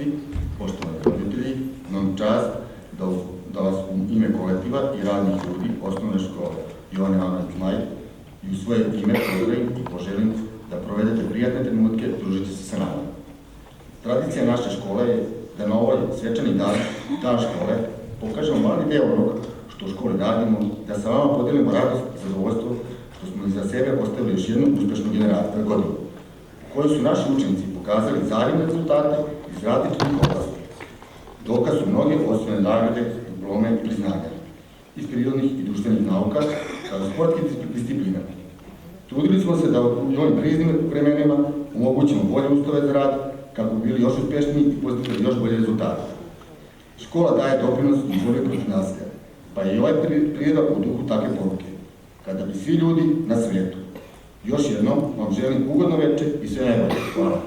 gosti, poštovani roditelji, nam čast da vas u ime kolektiva i radnih ljudi osnovne škole Jovan Jovanović Zmaj i u svoje ime pozdravim i poželim da provedete prijatne trenutke družeći se sa nama. Tradicija naše škole je da na ovaj svečani dan škole pokažemo mali deo onog što u školi radimo, da sa vama podelimo radost i zadovoljstvo što smo iza sebe ostavili još jednu uspešnu godinu, u kojoj su naši učenici pokazali zavidne rezultate iz različitih oblasti. Dokaz su mnoge osvojene nagrade, diplome i priznanja iz prirodnih i društvenih nauka, kao i sportskih disciplina. Trudili smo se da u ovim kriznim vremenima omogućimo bolje uslove za rad, kako bi bili još uspešniji i postigli još bolje rezultate. Škola daje doprinos u borbi protiv nasilja, pa je i ovaj prijedlog u duhu takve poruke, kada bi svi ljudi na svijetu. Još jednom vam želim ugodno večer i sve najbolje. Hvala.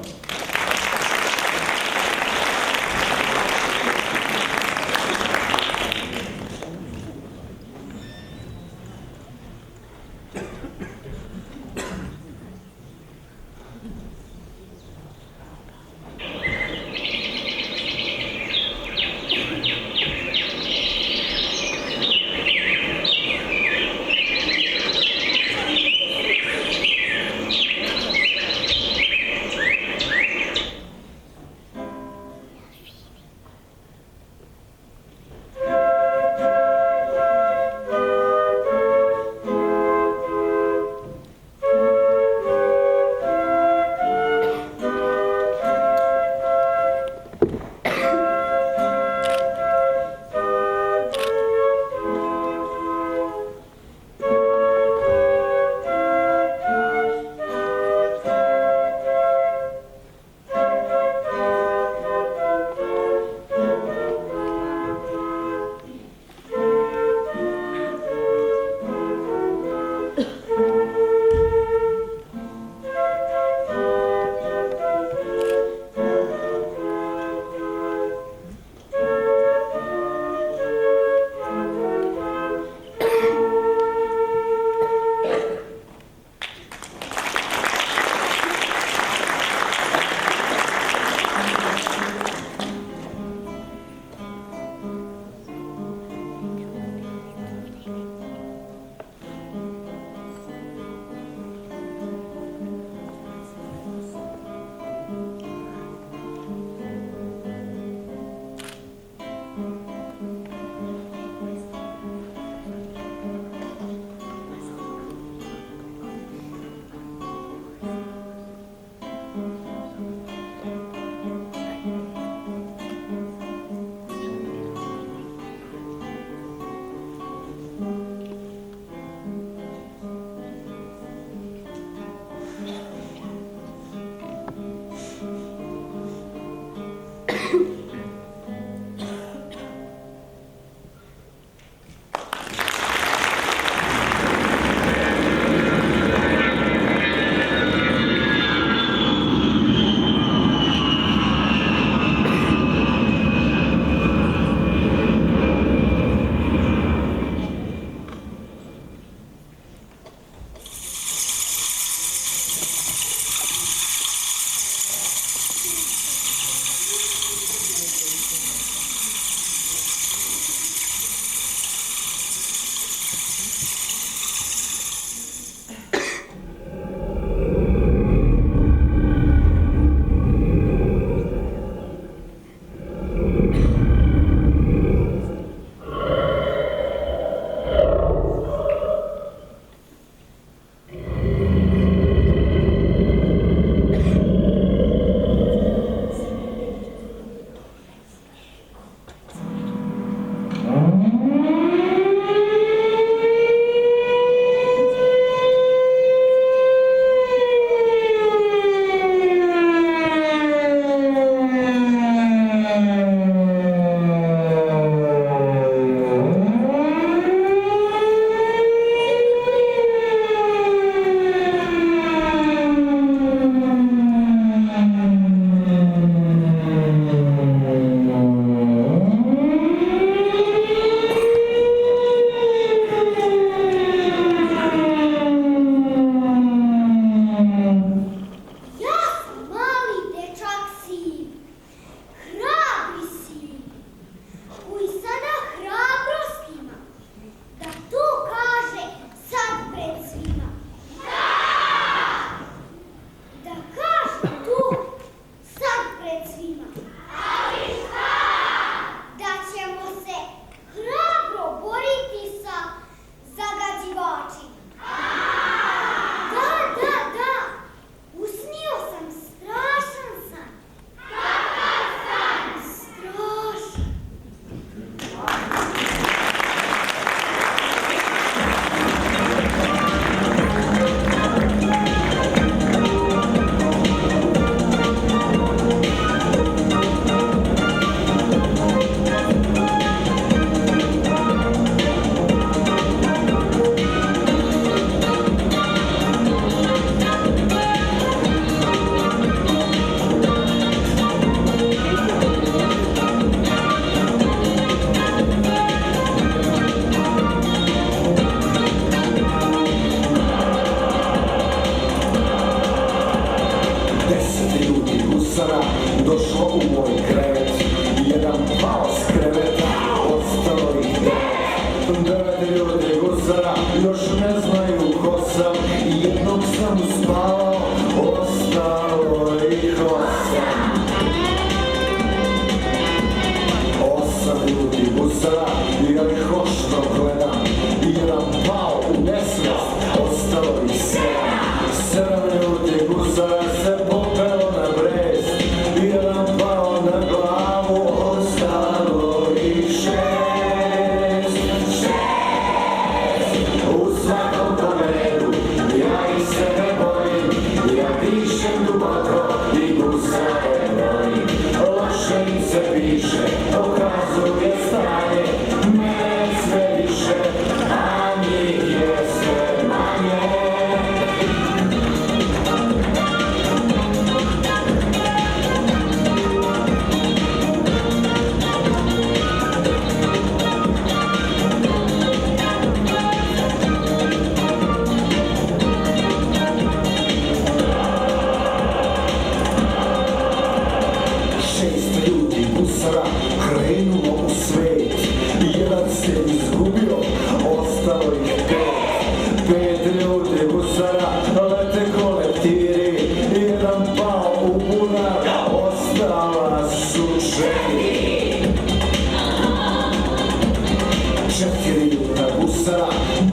4 jutra gusara,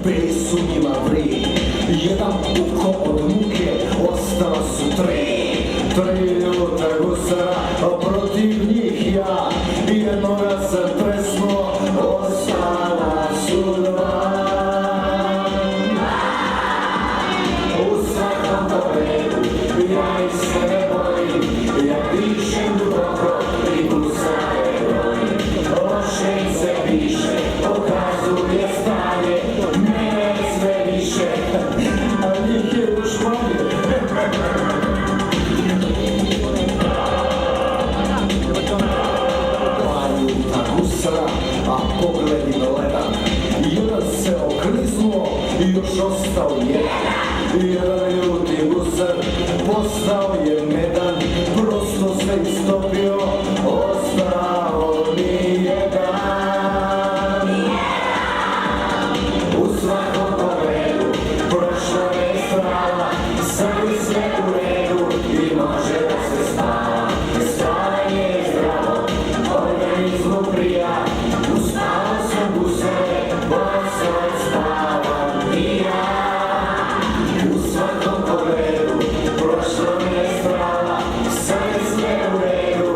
bili su njima vri. Jedan puko od muke, ostala su 3 jutra gusara, a protiv njih ja. Jednoga sam tresnuo, ostala su 2. U svakom pogledu, ja ih se ne bojim, ja dišem duboko i gusare brojim. Loše im se piše, pokazuje stanje, mene sve više, a njih je još manje. Gusara, a pogledi ledan. Jedan se okliznuo i još ostao jedan. Jedan ljuti gusar postao je medan, prosto se istopio, ostao ni jedan. U svakom pogledu prošla je strava, sad je sve u redu i može da se spava. Spavanje je zdravo, organizmu prija, uspavao sam gusare, pa sad spavam i ja. U svakom pogledu prošla je strava, sad je sve u redu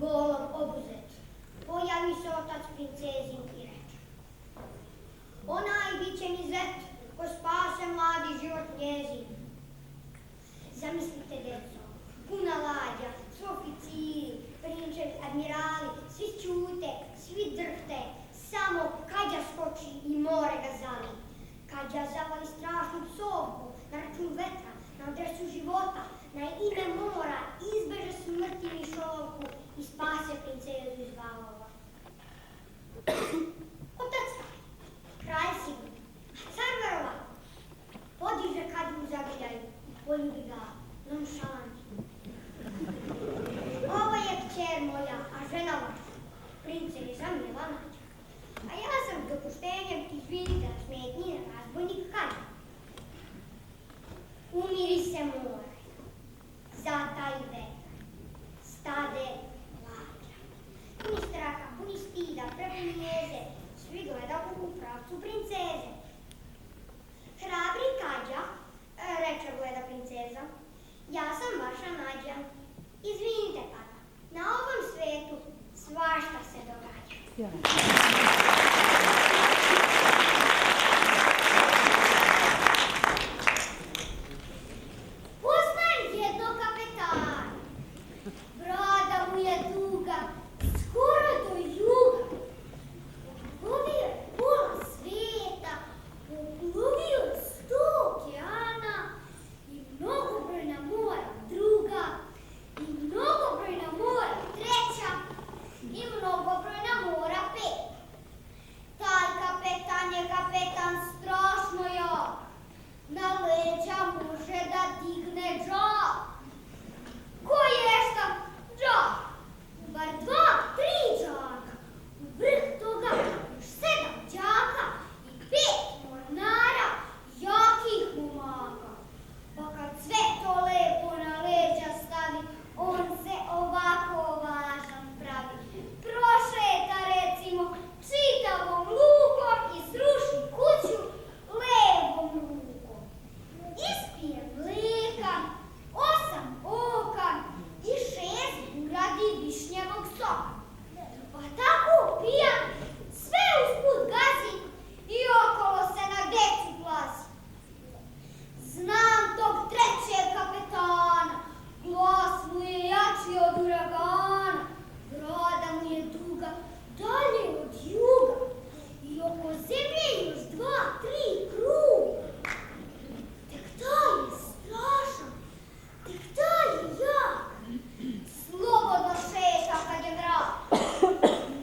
golom obuzet. Pojavi se otac princezin i reče: onaj bit će mi zet, ko spase mladi život njezin. Zamislite, deco, puna lađa, svi oficiri, prinčevi, admirali, svi ćute, svi drhte, samo Kađa skoči i more ga zali. Kađa zavali strašnu psovku na račun vetra, na adresu života, na ime mora, izbeže smrti mišolovku i spase princezu iz valova. Otac kralj sigurno, a car verovatno, podiže Kađu u zagrljaju i poljubi ga nonšalantno. Ovo je kćer moja, a žena vaša, princeza Mila Nađa. A ja sam s dopuštenjem, izvinite na smetnji, razbojnik Kađa. Umiri se more, zataji vetar, stade lađa. Puni straha, puni stida, prepuni jeze, svi gledaju u pravcu princeze. Hrabri Kađa, reče gleda princeza, ja sam vaša Nađa. Izvinite kada, na ovom svetu svašta se događa. Poznajem jednog kapetana. Brada mu je duga, skoro do juga. Uplovio je pola sveta, uplovio je 100 okeana i mnogobrojna mora druga, i mnogobrojna mora treća, i mnogobrojna mora pet. Taj kapetan je kapetan strašno jak. Na leđa može da digne džak. Ko je šta? Džak. Bar 2, 3 džaka. U vrh toga još 7 džaka i 5 mornara jakih momaka. Pa kad sve to lepo na leđa stavi, on se ovako važan pravi. Prošeta recimo čitavom lukom i sruši kuću levom rukom. Ispije mleka, 8 oka i 6 uradi višnjevog soka. Pa tako pijan sve usput gazi i okolo se na decu plazi. Znam tog trećeg kapetana, glas mu je jači od uragana, brada mu je duga, dalje od juga i oko zemlje još 2, 3 kruga. Tek taj je strašan, tek taj je jak, slobodno šeta kad je mrak.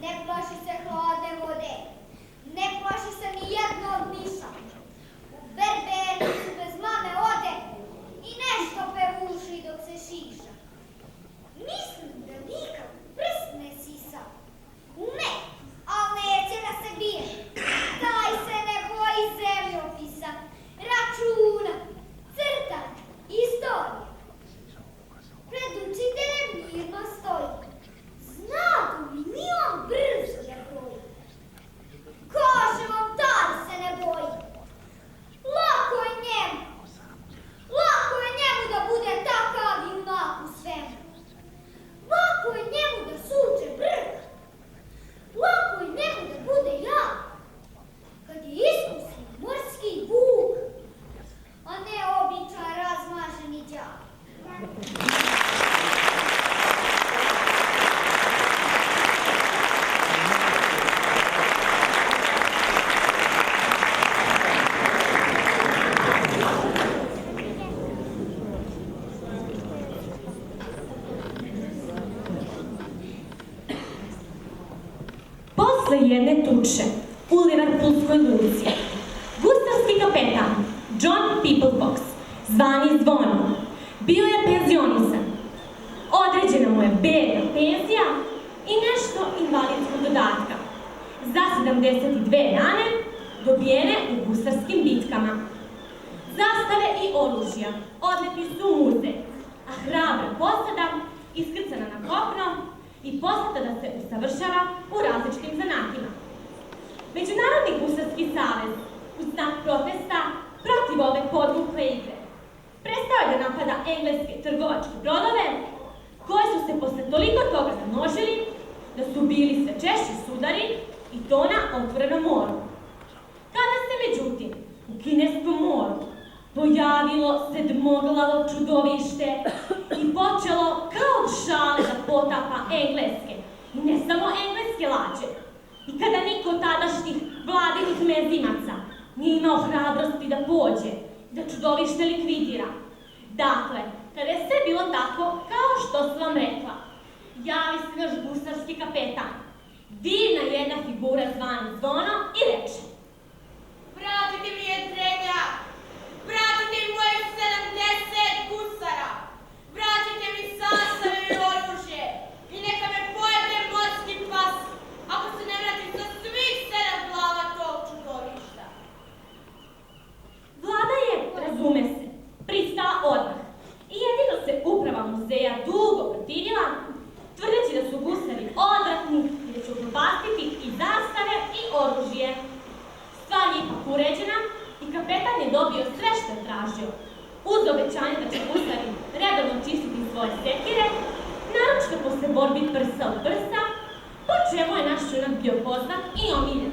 Ne plaši se hladne vode, ne plaši se ni jednog miša. U berbernicu bez mame ode i nešto pevuši dok se šiša. Mislim da nikad prst ne sisa. Ume, al neće da se bije. Taj se ne boji zemljopisa, računa, crta, istorije. Pred učiteljem mirno stoji. Zna da milion brzo da broji. Kaže vam, taj se ne boji. Lako je njemu da bude takav junak u svemu. Lako je njemu da suče brk. Lako je njemu da bude jak. Kad je iskusan morski vuk, a ne običan razmaženi đak. Posle jedne tuče u Liverpoolskoj luci, gusarski kapetan John Peoplepox, zvani Zvono, bio je penzionisan. Određena mu je bedna penzija i nešto invalidskog dodatka za 72 rane dobijene u gusarskim bitkama. Zastave i oružja odneti su u muzej, a hrabra posada iskrcana na kopno i poslata da se usavršava u različitim zanatima. Međunarodni gusarski savez u znak protesta protiv ove podmukle igre prestao je da napada engleske trgovačke brodove koji su se posle toliko toga namnožili da su bili sve češći sudari i to na otvorenom moru. Kada se, međutim, u kineskom moru pojavilo sedmoglavo čudovište i počelo kao šale da potapa engleske, i ne samo engleske lađe, i kada niko tadašnjih vladinih mezimaca nije imao hrabrosti da pođe, da čudovište likvidira. Dakle, kada je sve bilo tako, kao što sam vam rekla, javi se naš gusarski kapetan, divna jedna figura zvana Zvono i reče: Vratite mi jedrenja! Vratite mi moje 70 gusara! Vratite mi sastave i oružje! I neka me pojede morski pas, ako se ne vratim sa svih 7 glava tog čudovišta! Vlada je, razume se, pristala odmah i jedino se uprava muzeja dugo protivila, tvrdeći da su gusari odvratni i da će upropastiti i zastave i oružje. Stvar je ipak uređena i kapetan je dobio sve što je tražio, uz obećanje da će gusari redovno čistiti svoje sekire, naročito posle borbi prsa u prsa, po čemu je naš junak bio poznat i omiljen.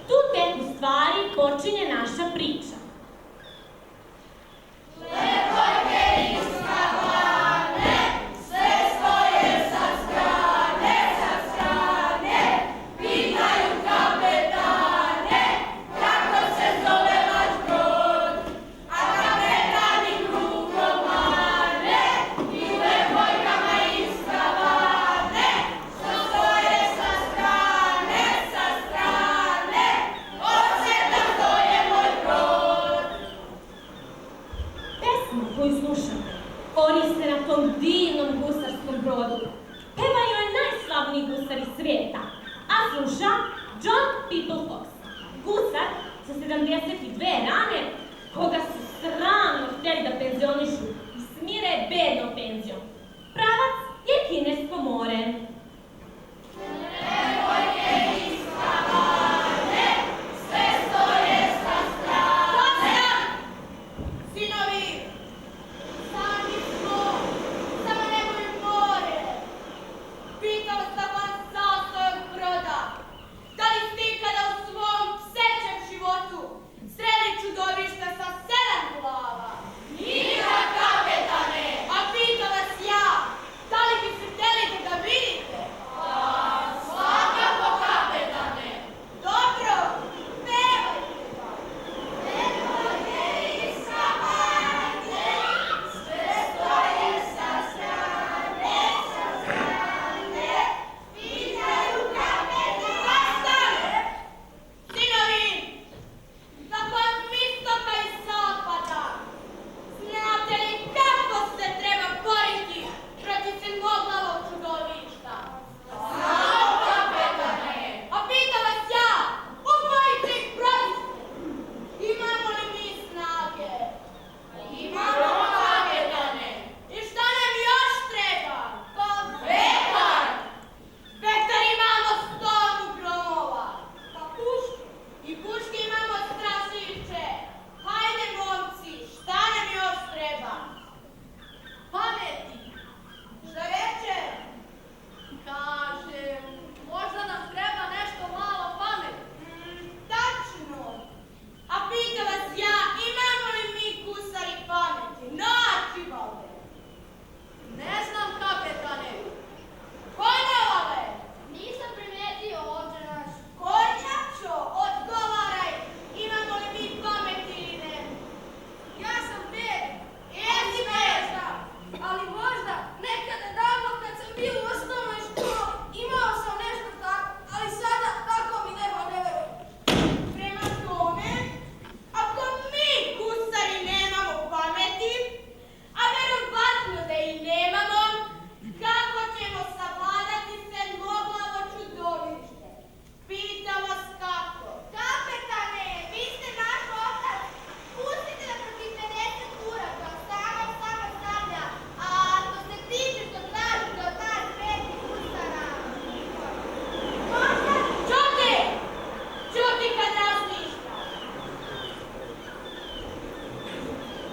Tu tek u stvari počinje naša priča.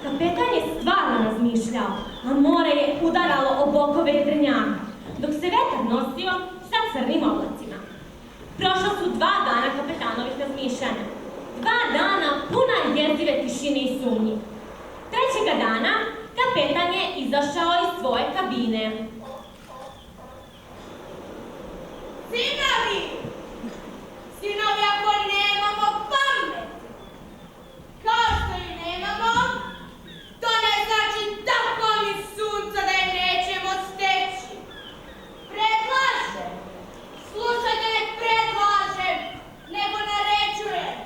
Kapetan je stvarno razmišljao, a more je udaralo o bokove jedrenjaka. Dok se vetar nosio, sad crnim oblacima. Prošla su 2 dana kapetanovih razmišljanja. 2 dana puna jezive tišine i sumnji. 3. dana kapetan je izašao iz svoje kabine. Sinovi, ako nemamo pamet, kao što ju nemamo, to ne znači tako mi sunca da je nećemo steći. Predlažem, slušajte, ne predlažem, nego naređujem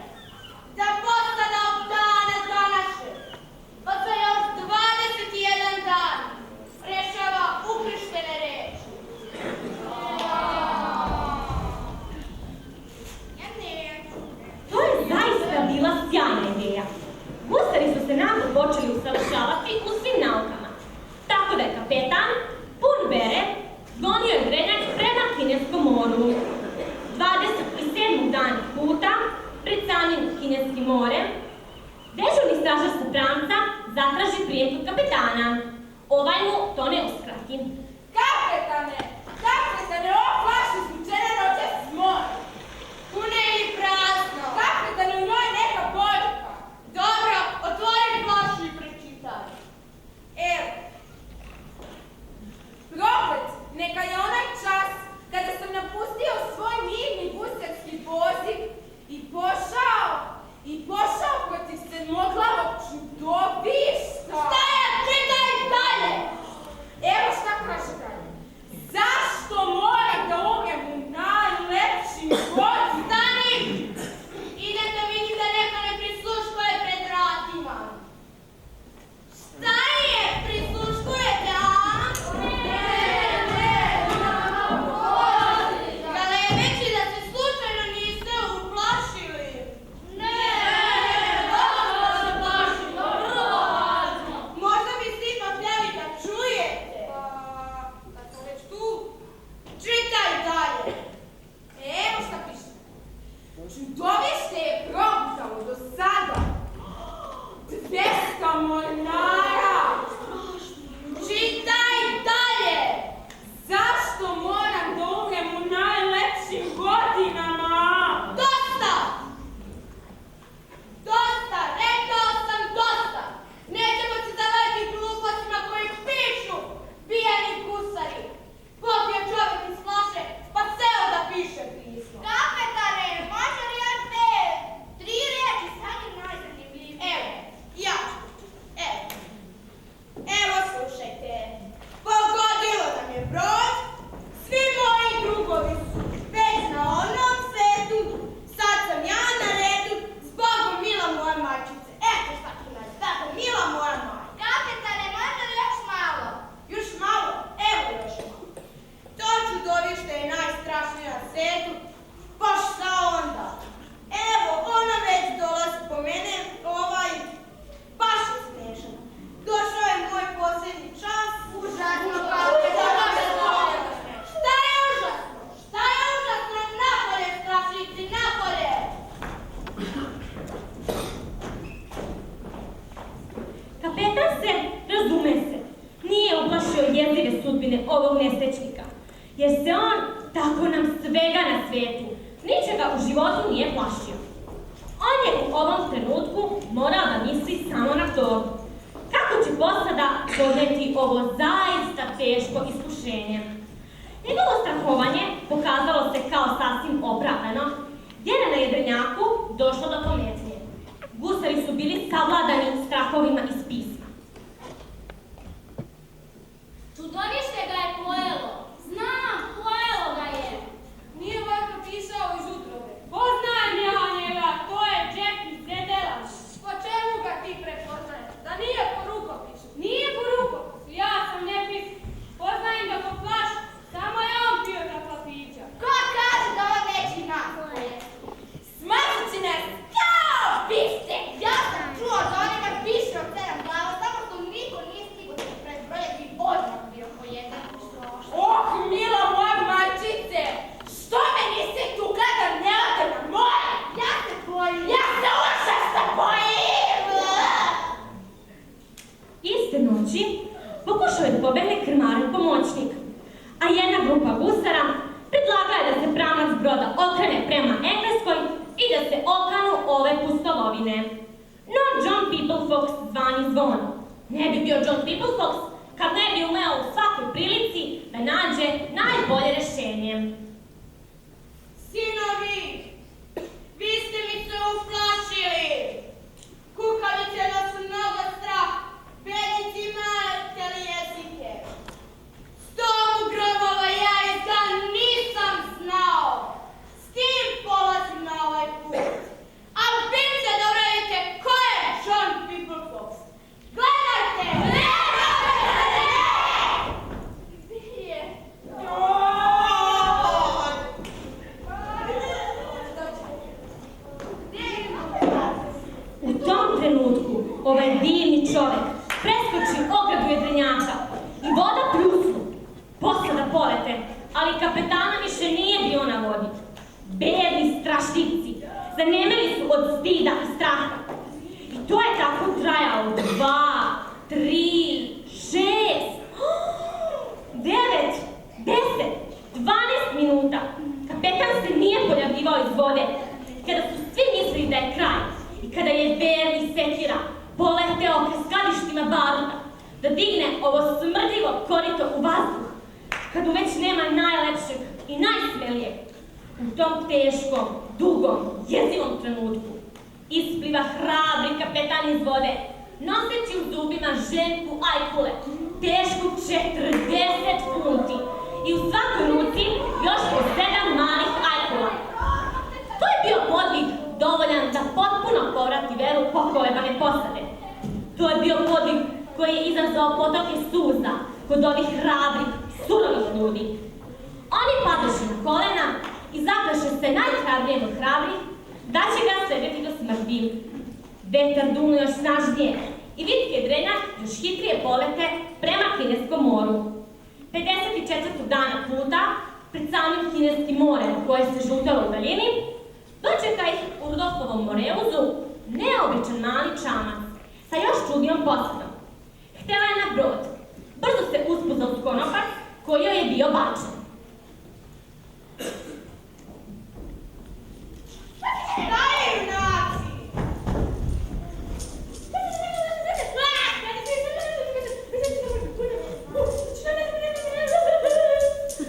da posada od dana današnjeg, pa za još 21 dan rešava ukrštene reči. To je zaista bila sjajna ideja. Gusari su se nakon počeli usavršavati u svim naukama. Tako da je kapetan, pun vere, gonio je grenjak prema Kineskom moru. 27. dan puta, pred samim Kineskim morem, dežurni stražar Sapranca zatraži prijem kod kapetana. Ovaj mu to ne uskrati. Kapetane, ovo flaša izvučena noće s mora. Pune ili prazno? Kapetane, u njoj neka boljka. Dobro, otvori flašu i prečitaj. Evo. Proklet, neka je onaj čas kada sam napustio svoj mirni gusarski poziv i pošao protiv sedmoglavog čudovišta. Stajak, čitaj dalje! Evo šta kaže dalje. Zašto moram da umrem u najlepšim godinama? Stani! Idem da vidim da neko ne prisluškuje pred vratima. Šta je? Prisluškujete, a? Galebeći da se slučajno niste uplašili. Možda biste ipak htjeli da čujete. Kad sam već tu, čitaj dalje. Evo šta piše. Čudovište je progutalo do sada 200 mornara. Čitaj dalje. Zašto moram da umrem u najlepšim godinama? Dosta! Dosta! Rekao sam dosta! Nećemo se zavaditi glupostima koji pišu pijani gusari. Popio čovjek iz flaše, pa seo da piše pismo. Kapetane, može li još 3 riječi, sad je najzanimljiviji. Evo, ja ću. Evo slušajte. Pogodilo nam je brod, svi moji drugovi su već na onom svetu, sad sam ja na redu, zbogom mila moja majčice. Eto šta ću nas, tako mila moja majka. Kapetane, može li još malo? Još malo? Evo još malo. To čudovište je najstrašnije na svetu, pa šta onda? Evo, ona već dolazi po mene, baš je smiješan. Došao je moj posljednji čas, užasno kapetane. Šta je užasno? Šta je užasno? Napolje, strašnici, napolje! Kapetan se, razume se, nije uplašio jezive sudbine ovog nesrećnika, jer se on, tako nam svega na svetu, ničega u životu nije plašio. On je u ovom trenutku morao da misli samo na to. Kako će posada podneti ovo zaista teško iskušenje? Njegovo strahovanje pokazalo se kao sasvim opravdano, jer je na jedrenjaku došlo do pometnje. Gusari su bili savladani strahovima iz pisma. Čudovište ga je pojelo. Znam, pojelo ga je. Nije valjda pisao iz utrobe. Poznajem ja njega, to je Jack iz Dedelaš. Po čemu ga ti prepoznaješ? Da nije po rukopisu. Nije po rukopisu, ja sam nepis. Poznajem ga po flašu, samo je on pio ta kafića. Ko kaže da on neće nas? Smažući nas! Kao, biste! Ja sam čuo da oni nam piše od 7 Ne bi bio John Peoplefox kad ne bi umeo u svakoj prilici da nađe najbolje rešenje. Sinovi, vi ste mi se uplašili. Kukavice nas mnogo strah, bednici imate li jezike. Stomu grobova ja izdan nisam znao. S tim polazim na ovaj put. A vi će da uradite ko je John Peoplefox. Gledajte! Gdje je? U tom trenutku ovaj divni čovek preskoči ogradu jedrenjaka i voda pljusnu. Posada polete, ali kapetana više nije bio na vodi. Bedni strašljivci zanemeli su od stida i straha. I to je tako trajalo 2, 3, 6, 9, 10, 12 minuta. Kapetan se nije pojavljivao iz vode. Kada su svi mislili da je kraj i kada je verni sekira poleteo ka skladištima baruta da digne ovo smrdljivo korito u vazduh, kad već nema najlepšeg i najsmelijeg, u tom teškom, dugom, jezivom trenutku ispliva hrabri kapetan iz vode, noseći u zubima ženku ajkule, tešku 40 funti i u svakoj ruci još po 7 malih ajkula. To je bio podvig dovoljan da potpuno povrati veru pokolebane posade. To je bio podvig koji je izazvao potoke suza kod ovih hrabrih, surovih ljudi. Oni padoše na kolena i zaplaše se najhrabrijem od hrabrih da će ga slediti do smrti. Vetar duno još snažnije i vitke drenjak još hitrije polete prema Kineskom moru. 54. dana puta, pred samim Kineskim morem koje se žutalo u daljini, dočeka ih u Rudolfovom Moreuzu neobičan mali čamac sa još čudnijom posadom. Htela je na brod. Brzo se uspuza uz konopac koji joj je bio bačen. Daj, junaci!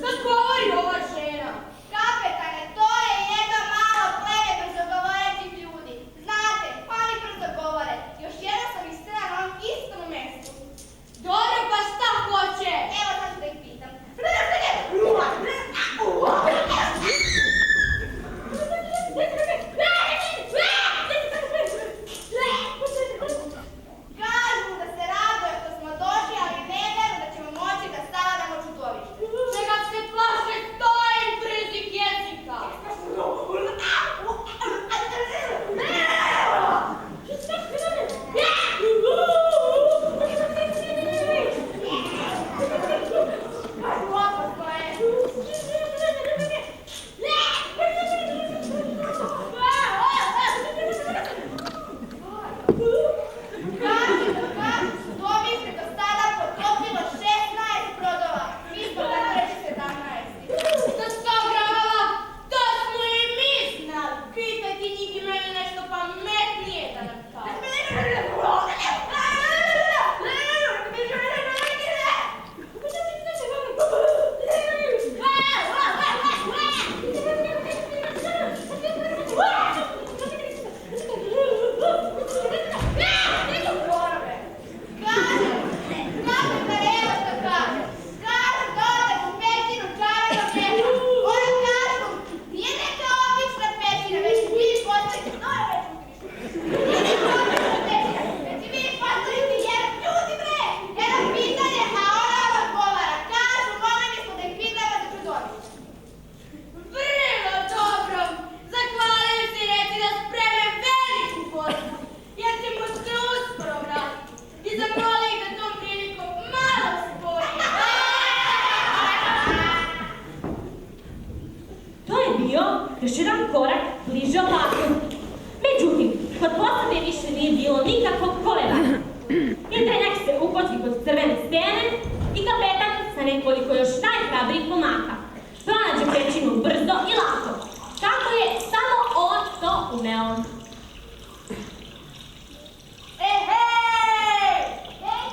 Kad govori ova žena? Kapetane, to je jedno malo pleme brzogovorećih ljudi. Znate, oni brzo govore. Još jedan sam ih srela na ovom istom mestu. Dobro, pa šta hoće? Evo sad ću da ih pitam. Kažu da se raduje što smo došli, ali ne veru da ćemo moći da stavljamo čudovište. Čega se plaše, to je intrinzik jezika. Opasno je. Kažu, čudovište do sada potopilo 16 brodova. Mi smo tako reći 17. Za 100 gramova, to smo i mi znali. Pitajte njih, imaju nešto pametnije da nam kažu. Vrlo dobro. Zahvaljujem se i reci da spreme veliku poslu, jer ćemo se uskoro vratiti. I zamoli ih da tom prilikom malo sporije. To je bio još jedan korak bliže ovako. Međutim, kod posade više nije bilo nikakvog kolebanja. Jedrenjak se ukotvi kod crvene stene i kapetan sa nekoliko još najhrabrijih momaka pronađe pećinu brzo i lako. Kako je samo on to umeo. Hej! Hej,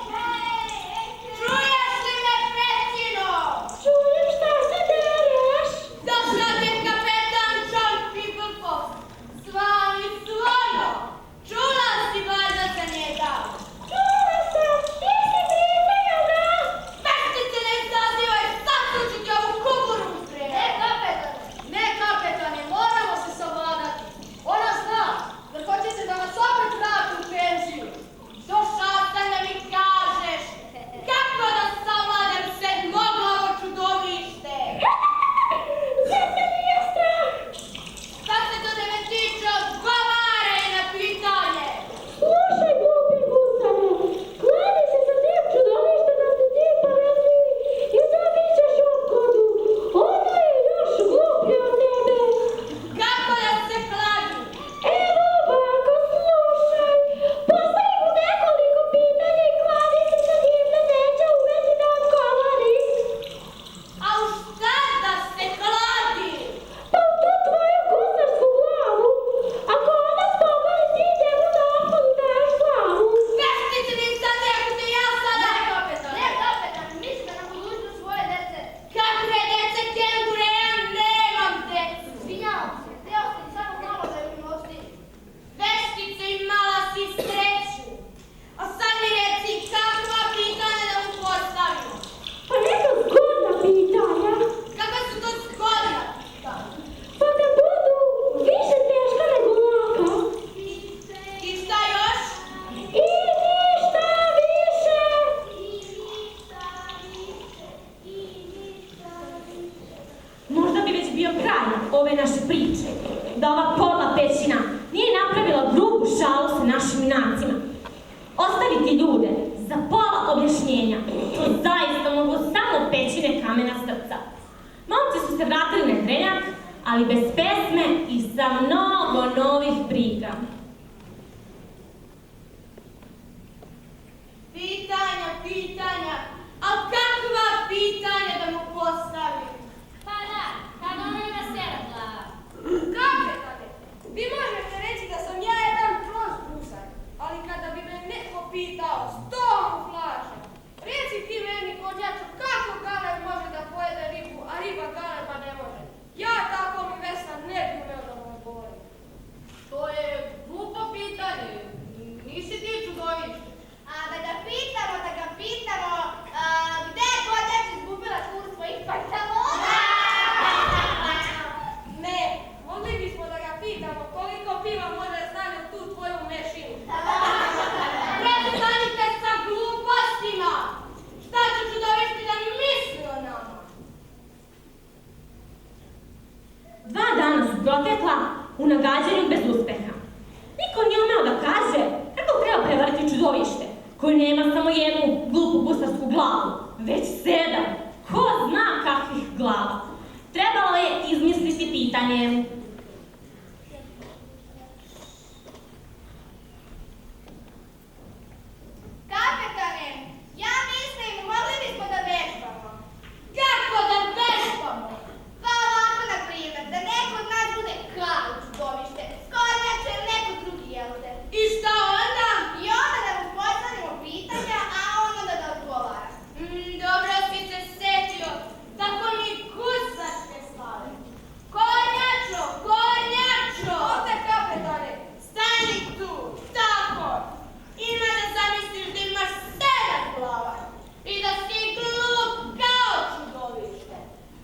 bio kraj ove naše priče, da ova podla pećina nije napravila grubu šalu sa našim junacima. Ostaviti ljude za pola objašnjenja, to zaista mogu samo pećine kamena srca. Momci su se vratili na Drenjak, ali bez pesme i sa mnogo novih briga. Pitanja, a kakva pitanja da mu postavim? Pa da, kad ono ima 7 glava. Kapetane, vi možete reći da sam ja jedan prost gusar, ali kada bi me neko pitao, 100 mu flaša. Reci ti meni, konjaču, kako galer može da pojede ribu, a riba galeba ne može? Ja tako mi Vesna ne bi umeo da mu odgovorim. To je glupo pitanje, nisi ti čudovište. A da ga pitamo, gde je konjač izgubila čuru svojih pantalona? Ne, mogli bismo da ga pitamo koliko piva može staviti u tu tvoju mešinu. Prestanite sa glupostima! Šta će čudovište da misli o nama? 2 dana su protekla u nagađanju bez uspeha. Niko nije umeo da kaže kako treba prevariti čudovište, koji nema samo jednu glupu gusarsku glavu, već 7, ko zna kakvih glava. Trebalo je izmisliti pitanje. Kapetane, ja mislim, mogli bismo da vežbamo. Kako da vežbamo? Pa ovako, na primjer, da neko od nas bude kao čudovište, skornjač ili neko drugi, jel te? I šta onda? I onda da mu postavimo pitanja, a on onda da odgovara. Dobro si se setio, tako mi gusarske slave. Kornjačo! Ovdje kapetane, stani tu, tako. Ima da zamisliš da imaš 7 glava i da si glup kao čudovište.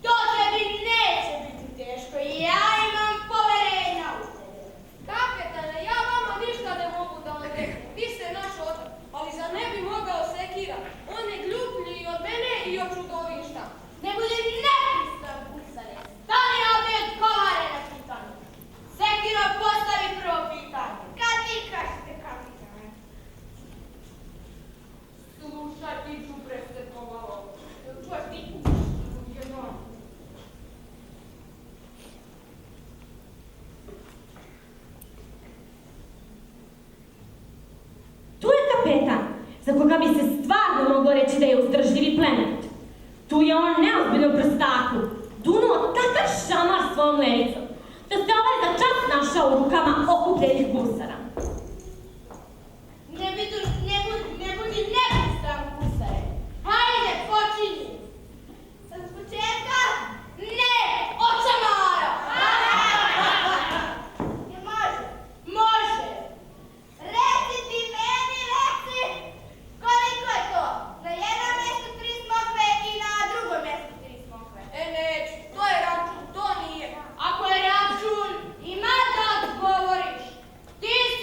To tebi neće biti teško i ja imam poverenja u tebe. Kapetane, ja vama ništa ne mogu da odreknem. Vi ste naš otac, ali za ne bi mogao Sekira. On je gluplji i od mene i od čudovišta. Ne budi nepristan, gusare. Stani ovdje i odgovare na pitanje. Sekiro, postavi prvo pitanje. Kad vi kažete, kapitane? Slušaj, ti čupre se pomalo. Čuješ ti? Jedno. Tu je kapetan, za koga bi se stvarno moglo reći da je uzdržljivi plemenit. Tu je on neozbiljnom prstaku, dunuo takav šamar svom levicom, da se ovaj za čas našao u rukama okupljenih gusara. Ne budi nepristan, gusare. Hajde, počinji. Sad s početka? Ne, očamara. Jel može? Može. Reci ti meni, koliko je to? Na jednom mjestu 3 smokve i na drugom mjestu 3 smokve. Neću, to je račun, to nije. Ako je račun, ima da odgovoriš. Ti si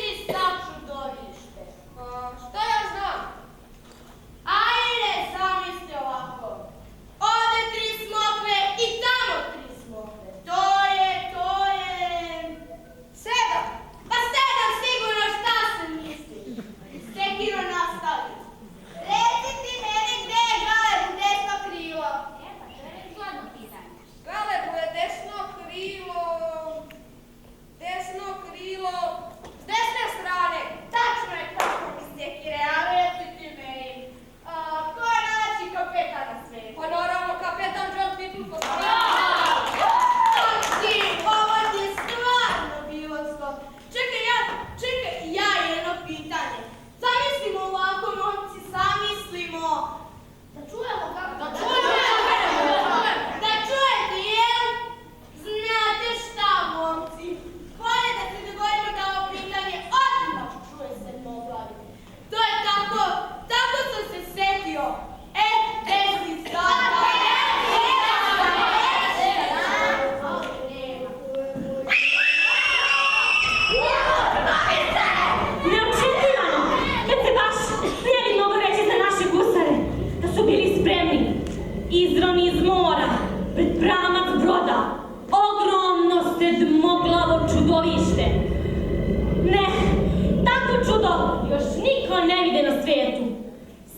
ne vide na svijetu.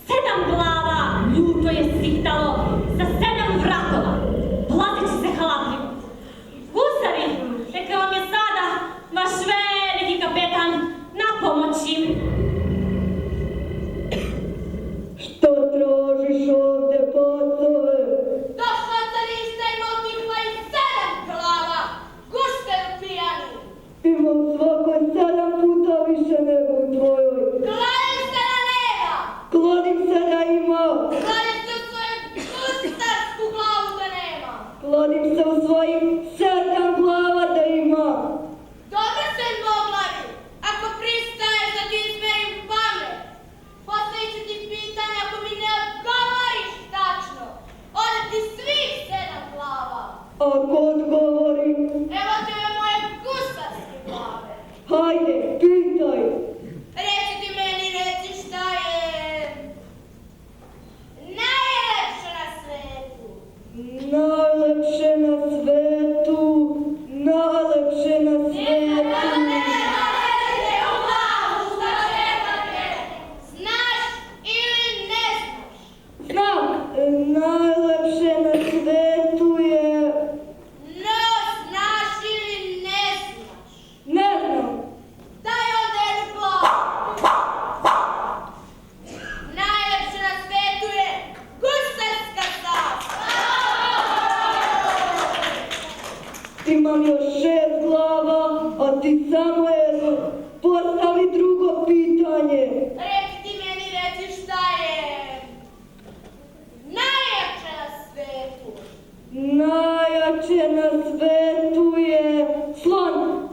7 glava ljuto je siktalo za 7 vratova, plateći se halapljivo. Gusari, neka vam je sada vaš veliki kapetan na pomoći. Što tražiš ovdje, pacove? Došla sam ništa imao njihova i 7 glava, gušter pijani. Imam svakoj 7 puta više nego u tvojoj. Kladim se da nema, Kladim se da ima. kladim se u svoju gustarsku glavu da nema. Kladim se u svojih 7 glava da ima. Dobro se moglavi, ako pristaješ da ti izmerim pamet. Postavit ću ti pitanje ako mi ne odgovoriš tačno. Ode ti svih 7 glava. Ako odgovorim, Evo tebe moje gustarske glave. hajde, pitaj. Reci ti meni, reci šta je najlepše na svetu. Najlepše na svetu, najlepše na svetu. Znaš ili ne znaš? Znam, najlepše na svetu je... No, znaš ili ne znaš? Ne znam. Daj ovdje jednu glavu. Najlepše na svetu je gusarska zastava. Imam još 6 glava, a ti samo jedno. Postavi drugo pitanje. Reci ti meni, reci šta je najjače na svetu. Najjače na svetu je slon.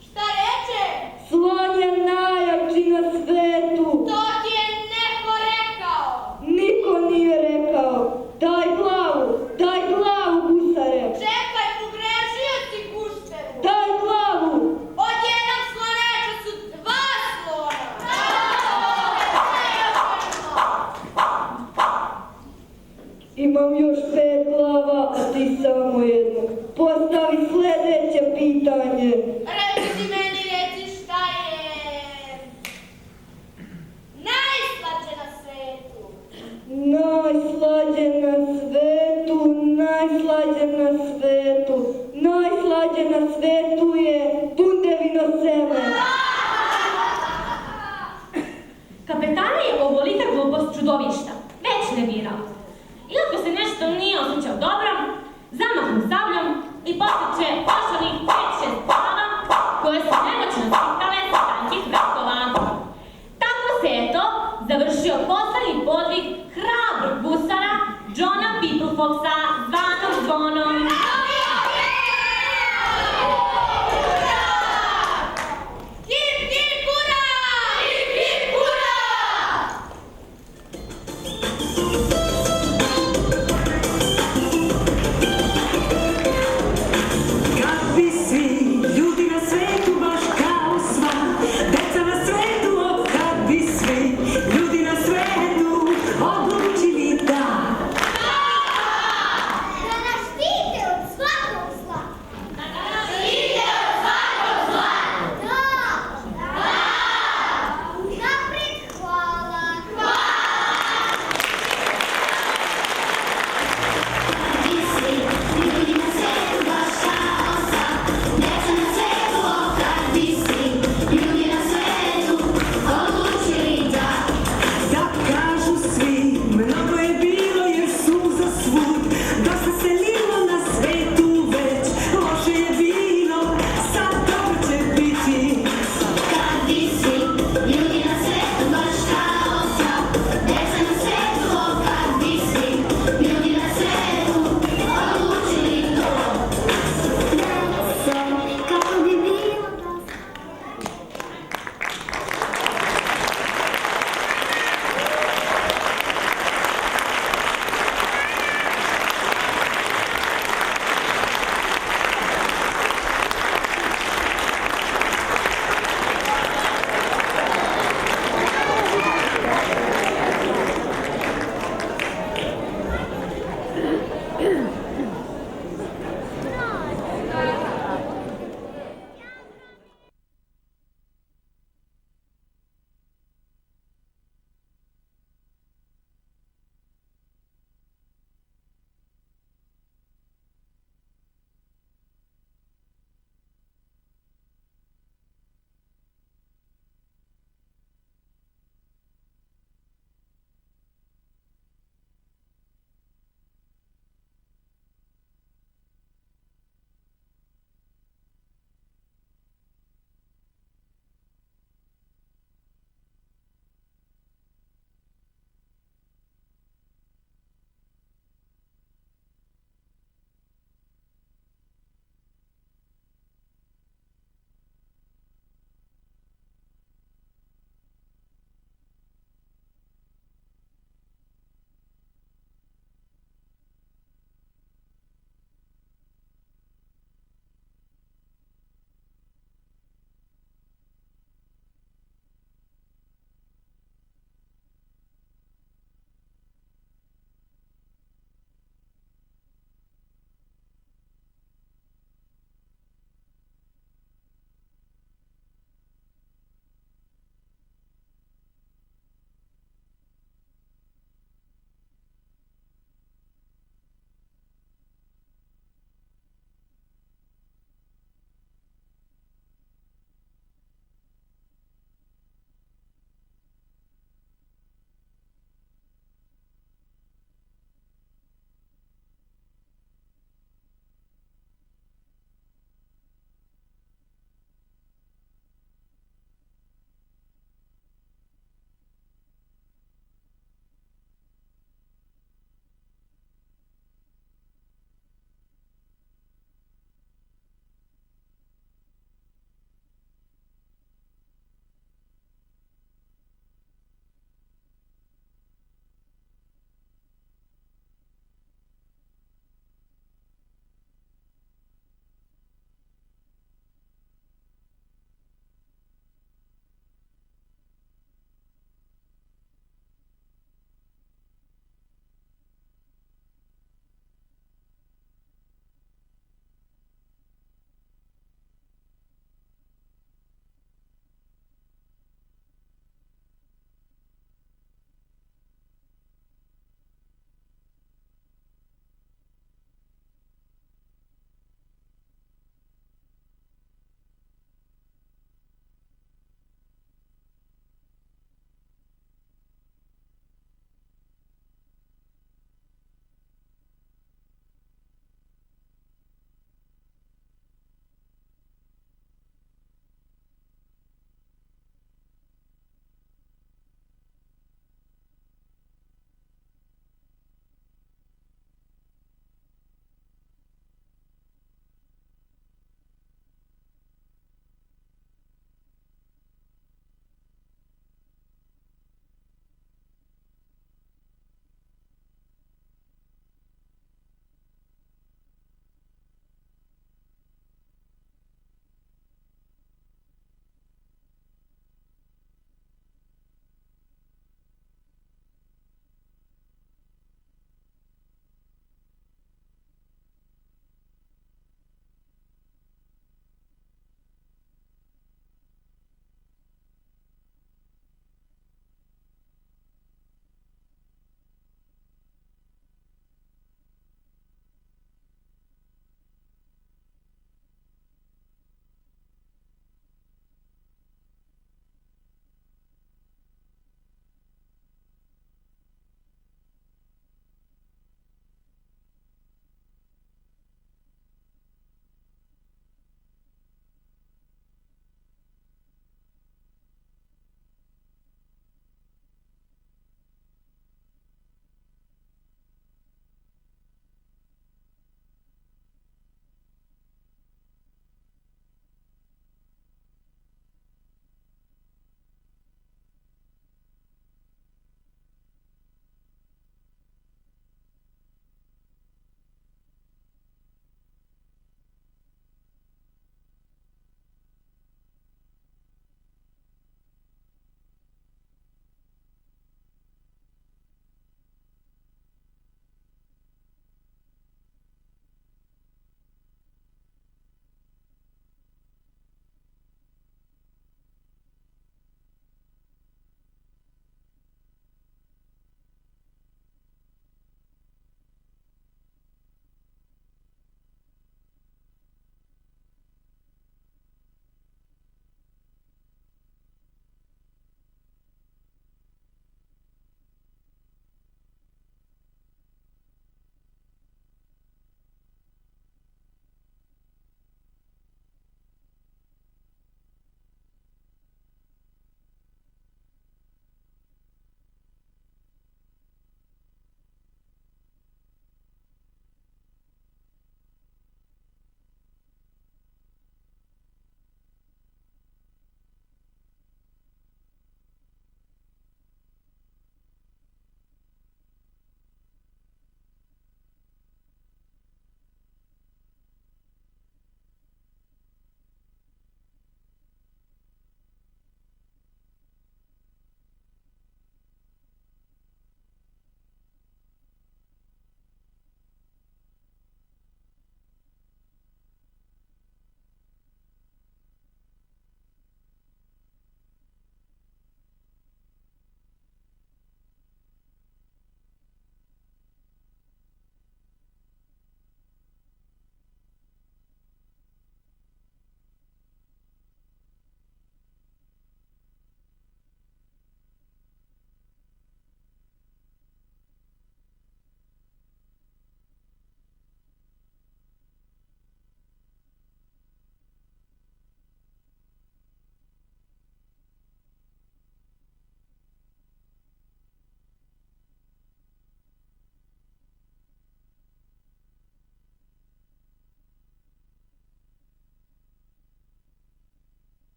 Šta reče? Slon je najjači na svetu. To ti je neko rekao. Niko nije rekao. Daj glavu, gusare. Čekaj, pogrešio si gušteru. Daj glavu. Od jednog sloneča su 2 slona. Imam još 5 glava, a ti samo jednu. Postavi sljedeće pitanje.